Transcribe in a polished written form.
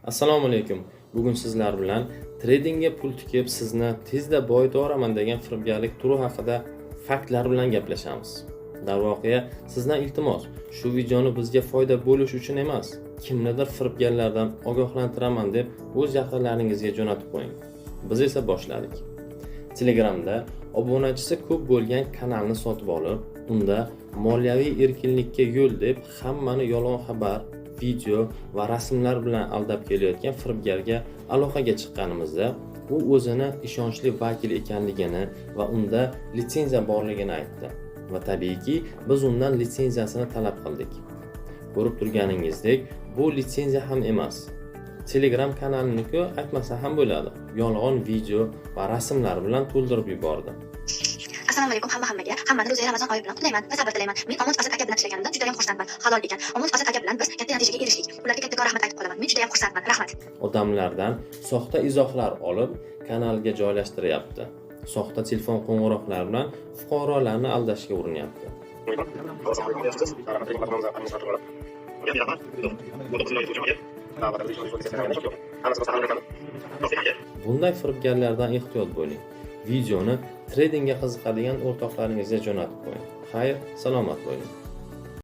Assalomu alaykum. Bugun sizlar bilan tradingga pul tikib sizni tezda boyita olaman degan firibgarlik turi haqida faktlar bilan gaplashamiz. Darvoqe, sizdan iltimos, shu videoni bizga foyda bo'lish uchun emas, kimnidir firibgarlardan ogohlantiraman deb o'z yaqinlaringizga jo'natib qo'ying. Biz esa boshladik. Telegramda obunachisi ko'p bo'lgan kanalni sotib olib, unda moliyaviy erkinlikka yo'l deb hammani yolg'on xabar, video va rasmlar bilan aldab kelayotgan firibgarga aloqaga chiqqanimizda, u o'zini ishonchli vakil ekanligini va unda litsenziya borligini aytdi. Va tabiiyki, biz undan litsenziyasini talab qildik. Ko'rib turganingizdek, bu litsenziya ham emas. Telegram kanalini-ku aytmasa ham bo'ladi. Yolg'on video va rasmlar bilan to'ldirib yubordi. Assalomu alaykum hammaga. Hammani ro'za Ramazon oyi bilan qutlayman va sabr tilayman. Men Omuz Asad aka bilan ishlaganimdan juda ham xursandman. Halol ekan. Omuz Asad aka bilan biz katta natijaga erishdik. Ularga katta rahmat aytib qolaman. Men juda ham xursandman. Rahmat. Odamlardan soxta izohlar olib, kanalga joylashtiryapti. Soxta telefon qo'ng'iroqlari bilan fuqarolarni aldashga urinilyapti. Bunday firibgarlardan ehtiyot bo'ling. Videoni tradingga qiziqadigan o'rtoqlaringizga jo'natib qo'ying. Xayr, salomat bo'ling.